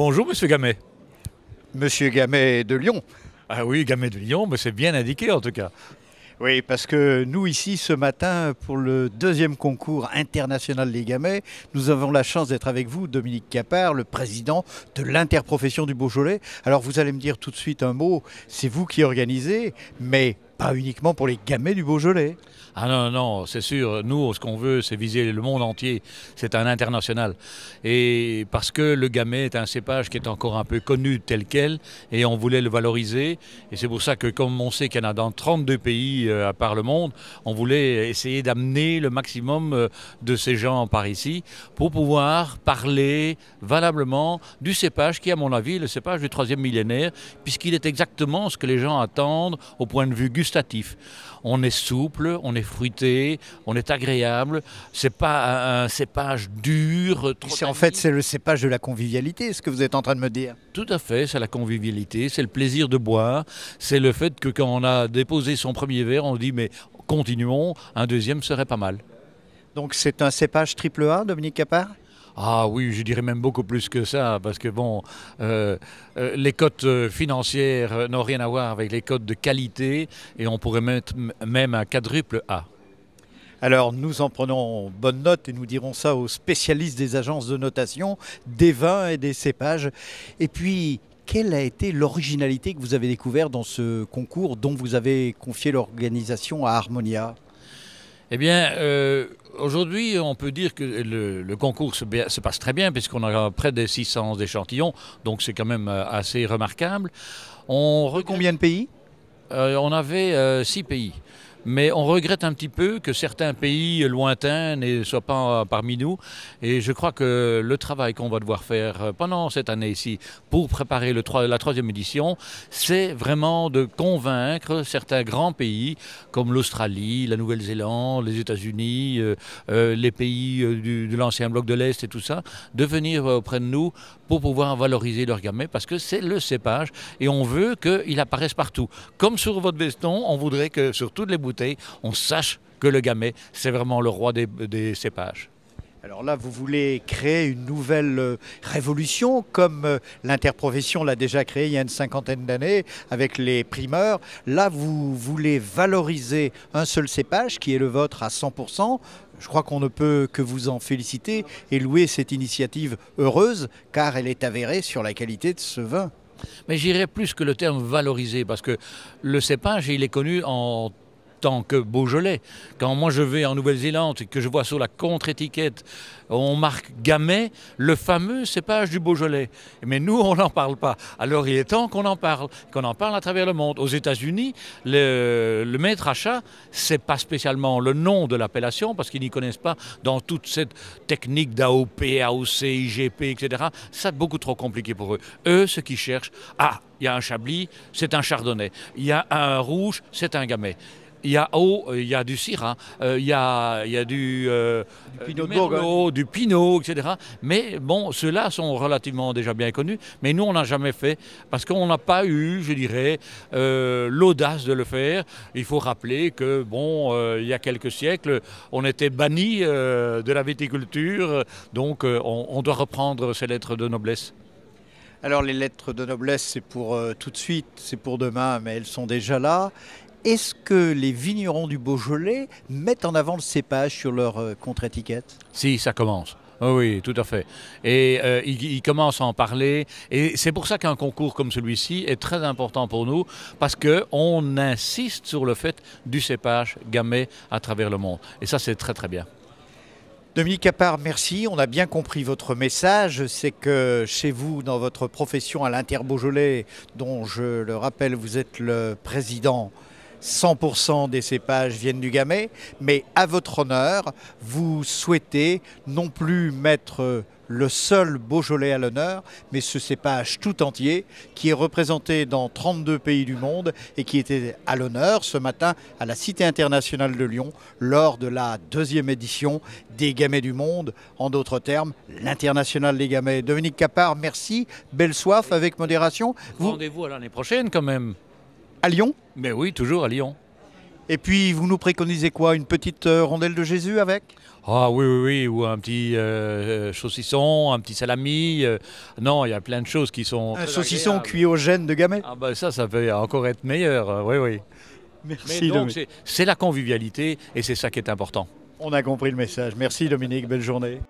Bonjour Monsieur Gamay. Monsieur Gamay de Lyon. Ah oui, Gamay de Lyon, mais c'est bien indiqué en tout cas. Oui, parce que nous ici ce matin, pour le deuxième concours international des Gamay, nous avons la chance d'être avec vous, Dominique Capard, le président de l'interprofession du Beaujolais. Alors vous allez me dire tout de suite un mot, c'est vous qui organisez, mais pas uniquement pour les Gamay du Beaujolais. Ah non, non, c'est sûr, nous ce qu'on veut c'est viser le monde entier, c'est un international. Et parce que le Gamay est un cépage qui est encore un peu connu tel quel, et on voulait le valoriser, et c'est pour ça que comme on sait qu'il y en a dans 32 pays à part le monde, on voulait essayer d'amener le maximum de ces gens par ici, pour pouvoir parler valablement du cépage qui est à mon avis le cépage du 3e millénaire, puisqu'il est exactement ce que les gens attendent au point de vue gustatif. On est souple, on est fruité, on est agréable. C'est pas un cépage dur. En fait, c'est le cépage de la convivialité, ce que vous êtes en train de me dire. Tout à fait, c'est la convivialité, c'est le plaisir de boire, c'est le fait que quand on a déposé son premier verre, on dit mais continuons, un deuxième serait pas mal. Donc c'est un cépage triple A, Dominique Capard ? Ah oui, je dirais même beaucoup plus que ça, parce que bon, les cotes financières n'ont rien à voir avec les cotes de qualité, et on pourrait mettre même un quadruple A. Alors nous en prenons bonne note et nous dirons ça aux spécialistes des agences de notation, des vins et des cépages. Et puis, quelle a été l'originalité que vous avez découvert dans ce concours dont vous avez confié l'organisation à Harmonia ? Eh bien, aujourd'hui, on peut dire que le concours se passe très bien, puisqu'on a près de 600 échantillons, donc c'est quand même assez remarquable. Combien de pays ? On avait 6 pays. Mais on regrette un petit peu que certains pays lointains ne soient pas parmi nous. Et je crois que le travail qu'on va devoir faire pendant cette année-ci pour préparer la 3e édition, c'est vraiment de convaincre certains grands pays comme l'Australie, la Nouvelle-Zélande, les États-Unis, les pays de l'ancien bloc de l'Est et tout ça, de venir auprès de nous pour pouvoir valoriser leur Gamay, parce que c'est le cépage et on veut qu'il apparaisse partout. Comme sur votre veston, on voudrait que sur toutes les bouteilles, on sache que le Gamay, c'est vraiment le roi des cépages. Alors là, vous voulez créer une nouvelle révolution, comme l'interprofession l'a déjà créé il y a une 50aine d'années avec les primeurs. Là, vous voulez valoriser un seul cépage qui est le vôtre à 100%. Je crois qu'on ne peut que vous en féliciter et louer cette initiative heureuse, car elle est avérée sur la qualité de ce vin. Mais j'irais plus que le terme valoriser, parce que le cépage, il est connu en tant que Beaujolais. Quand moi je vais en Nouvelle-Zélande et que je vois sur la contre-étiquette, on marque Gamay, le fameux cépage du Beaujolais. Mais nous, on n'en parle pas. Alors il est temps qu'on en parle à travers le monde. Aux États-Unis, le maître achat, c'est pas spécialement le nom de l'appellation, parce qu'ils n'y connaissent pas dans toute cette technique d'AOP, AOC, IGP, etc. C'est beaucoup trop compliqué pour eux. Eux, ce qu'ils cherchent, il y a un Chablis, c'est un Chardonnay. Il y a un rouge, c'est un Gamay. Il y a du Syrah, il y a du Merlot, du Pinot, etc. Mais bon, ceux-là sont relativement déjà bien connus. Mais nous, on n'a jamais fait, parce qu'on n'a pas eu, je dirais, l'audace de le faire. Il faut rappeler que, bon, il y a quelques siècles, on était banni de la viticulture. Donc, on doit reprendre ces lettres de noblesse. Alors les lettres de noblesse, c'est pour tout de suite, c'est pour demain, mais elles sont déjà là. Est-ce que les vignerons du Beaujolais mettent en avant le cépage sur leur contre-étiquette ? Si, ça commence. Oh oui, tout à fait. Et ils commencent à en parler. Et c'est pour ça qu'un concours comme celui-ci est très important pour nous, parce qu'on insiste sur le fait du cépage Gamay à travers le monde. Et ça, c'est très très bien. Dominique Capard, merci. On a bien compris votre message. C'est que chez vous, dans votre profession à l'Inter-Beaujolais, dont je le rappelle, vous êtes le président, 100% des cépages viennent du Gamay, mais à votre honneur, vous souhaitez non plus mettre le seul Beaujolais à l'honneur, mais ce cépage tout entier qui est représenté dans 32 pays du monde et qui était à l'honneur ce matin à la Cité internationale de Lyon lors de la 2e édition des Gamay du monde, en d'autres termes, l'international des Gamay. Dominique Capard, merci, belle soif avec modération. Rendez-vous à l'année prochaine quand même. À Lyon ? Mais oui, toujours à Lyon. Et puis, vous nous préconisez quoi? Une petite rondelle de Jésus avec? Ah oui, oui, oui, ou un petit saucisson, un petit salami. Non, il y a plein de choses qui sont Un très saucisson agréables. cuit au gène de Gamay? Ah ben ça peut encore être meilleur, oui, oui. Mais Merci donc, Dominique. c'est la convivialité et c'est ça qui est important. On a compris le message. Merci Dominique, belle journée.